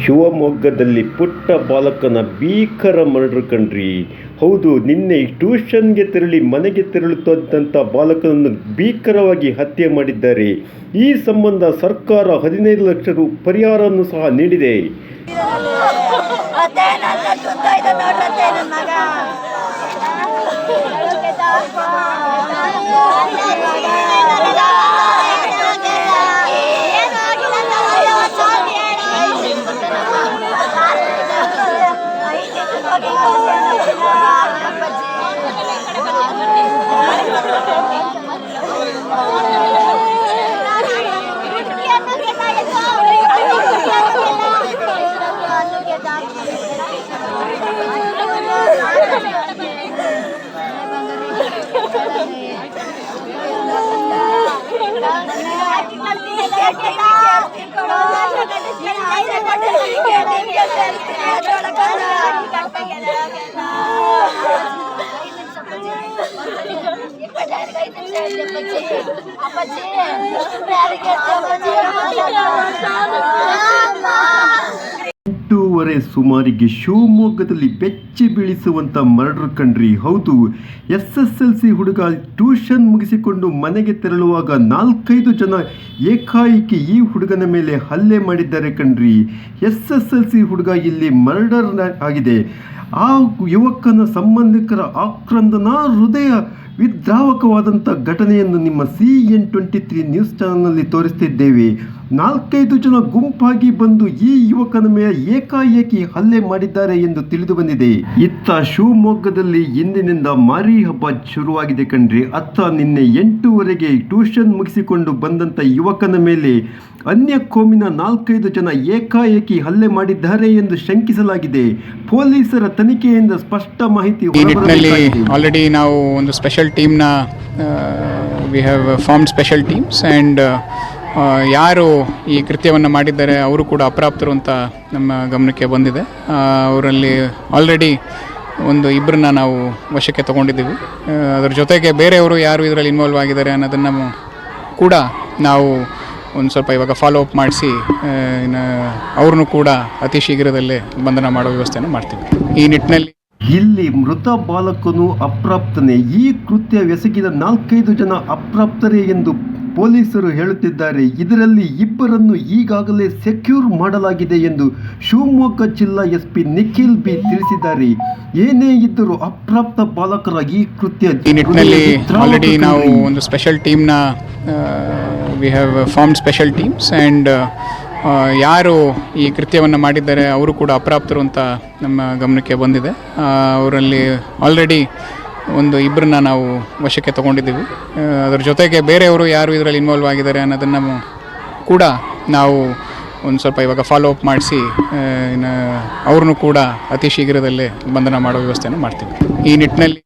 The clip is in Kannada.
ಶಿವಮೊಗ್ಗದಲ್ಲಿ ಪುಟ್ಟ ಬಾಲಕನ ಭೀಕರ ಮರ್ಡರ್ ಕಣ್ರಿ. ಹೌದು, ನಿನ್ನೆ ಟ್ಯೂಷನ್ಗೆ ತೆರಳಿ ಮನೆಗೆ ತೆರಳುತ್ತಿದ್ದಂಥ ಬಾಲಕನನ್ನು ಭೀಕರವಾಗಿ ಹತ್ಯೆ ಮಾಡಿದ್ದಾರೆ. ಈ ಸಂಬಂಧ ಸರ್ಕಾರ 15 ಲಕ್ಷ ರು ಪರಿಹಾರವನ್ನು ಸಹ ನೀಡಿದೆ. ಸುಮಾರಿಗೆ ಶಿವಮೊಗ್ಗದಲ್ಲಿ ಬೆಚ್ಚಿ ಬೀಳಿಸುವಂಥ ಮರ್ಡರ್ ಕಣ್ರಿ. ಹೌದು, SSLC ಹುಡುಗ ಟ್ಯೂಷನ್ ಮುಗಿಸಿಕೊಂಡು ಮನೆಗೆ ತೆರಳುವಾಗ 4-5 ಜನ ಏಕಾಏಕಿ ಈ ಹುಡುಗನ ಮೇಲೆ ಹಲ್ಲೆ ಮಾಡಿದ್ದಾರೆ ಕಣ್ರಿ. SSLC ಹುಡುಗ ಇಲ್ಲಿ ಮರ್ಡರ್ ಆಗಿದೆ. ಆ ಯುವಕನ ಸಂಬಂಧಿಕರ ಆಕ್ರಂದನ ಹೃದಯ ವಿದ್ರಾವಕವಾದಂಥ ಘಟನೆಯನ್ನು ನಿಮ್ಮ CN23 ನ್ಯೂಸ್ ಚಾನಲ್ನಲ್ಲಿ ತೋರಿಸ್ತಿದ್ದೇವೆ. 4-5 ಜನ ಗುಂಪಾಗಿ ಬಂದು ಈ ಯುವಕನ ಮೇಲೆ ಏಕಾಏಕಿ ಹಲ್ಲೆ ಮಾಡಿದ್ದಾರೆ ಎಂದು ತಿಳಿದು ಬಂದಿದೆ. ಇತ್ತ ಶಿವಮೊಗ್ಗದಲ್ಲಿ ಇಂದಿನಿಂದ ಮಾರಿ ಹಬ್ಬ ಶುರುವಾಗಿದೆ ಕಣ್ರಿ. ಅತ್ತ ನಿನ್ನೆ 8:00ವರೆಗೆ ಟ್ಯೂಷನ್ ಮುಗಿಸಿಕೊಂಡು ಬಂದಂಥ ಯುವಕನ ಮೇಲೆ ಅನ್ಯ ಕೋಮಿನ 4-5 ಜನ ಏಕಾಏಕಿ ಹಲ್ಲೆ ಮಾಡಿದ್ದಾರೆ ಎಂದು ಶಂಕಿಸಲಾಗಿದೆ. ಪೊಲೀಸರ ತನಿಖೆಯಿಂದ ಸ್ಪಷ್ಟ ಮಾಹಿತಿ ಆಲ್ರೆಡಿ ನಾವು ಒಂದು ಸ್ಪೆಷಲ್ ಟೀಮ್ನ we have formed special teams and ಯಾರು ಈ ಕೃತ್ಯವನ್ನು ಮಾಡಿದ್ದಾರೆ ಅವರು ಕೂಡ ಅಪ್ರಾಪ್ತರು ಅಂತ ನಮ್ಮ ಗಮನಕ್ಕೆ ಬಂದಿದೆ. ಅವರಲ್ಲಿ ಆಲ್ರೆಡಿ ಇಬ್ಬರನ್ನ ನಾವು ವಶಕ್ಕೆ ತಗೊಂಡಿದ್ದೀವಿ. ಅದರ ಜೊತೆಗೆ ಬೇರೆಯವರು ಯಾರು ಇದರಲ್ಲಿ ಇನ್ವಾಲ್ವ್ ಆಗಿದ್ದಾರೆ ಅನ್ನೋದನ್ನು ಕೂಡ ನಾವು ಒಂದು ಸ್ವಲ್ಪ ಇವಾಗ ಫಾಲೋ ಅಪ್ ಮಾಡಿಸಿ ಅವ್ರನ್ನೂ ಕೂಡ ಅತಿ ಶೀಘ್ರದಲ್ಲೇ ಬಂಧನ ಮಾಡೋ ವ್ಯವಸ್ಥೆಯನ್ನು ಮಾಡ್ತೀವಿ. ಈ ನಿಟ್ಟಿನಲ್ಲಿ ಇಲ್ಲಿ ಮೃತ ಬಾಲಕನು ಅಪ್ರಾಪ್ತನೇ. ಈ ಕೃತ್ಯವೆಸಗಿದ 4-5 ಜನ ಅಪ್ರಾಪ್ತರೇ ಎಂದು ಪೊಲೀಸರು ಹೇಳುತ್ತಿದ್ದಾರೆ. ಇದರಲ್ಲಿ ಇಬ್ಬರನ್ನು ಈಗಾಗಲೇ ಸೆಕ್ಯೂರ್ ಮಾಡಲಾಗಿದೆ ಎಂದು ಶಿವಮೊಗ್ಗ ಜಿಲ್ಲಾ SP ನಿಖಿಲ್ B ತಿಳಿಸಿದ್ದಾರೆ. ಏನೇ ಇದ್ದರೂ ಅಪ್ರಾಪ್ತ ಬಾಲಕರ ಈ ಕೃತ್ಯ ಈ ನಿಟ್ಟಿನಲ್ಲಿ ಆಲ್ರೆಡಿ ನಾವು ಒಂದು ಸ್ಪೆಷಲ್ ಟೀಮ್ನ we have formed special teams and ಯಾರು ಈ ಕೃತ್ಯವನ್ನು ಮಾಡಿದ್ದಾರೆ ಅವರು ಕೂಡ ಅಪ್ರಾಪ್ತರು ಅಂತ ನಮ್ಮ ಗಮನಕ್ಕೆ ಬಂದಿದೆ. ಅವರಲ್ಲಿ ಆಲ್ರೆಡಿ ಇಬ್ಬರನ್ನ ನಾವು ವಶಕ್ಕೆ ತಗೊಂಡಿದ್ದೀವಿ. ಅದರ ಜೊತೆಗೆ ಬೇರೆಯವರು ಯಾರು ಇದರಲ್ಲಿ ಇನ್ವಾಲ್ವ್ ಆಗಿದ್ದಾರೆ ಅನ್ನೋದನ್ನು ಕೂಡ ನಾವು ಒಂದು ಸ್ವಲ್ಪ ಇವಾಗ ಫಾಲೋ ಅಪ್ ಮಾಡಿಸಿ ಅವ್ರನ್ನೂ ಕೂಡ ಅತಿ ಶೀಘ್ರದಲ್ಲೇ ಬಂಧನ ಮಾಡೋ ವ್ಯವಸ್ಥೆಯನ್ನು ಮಾಡ್ತೀವಿ. ಈ ನಿಟ್ಟಿನಲ್ಲಿ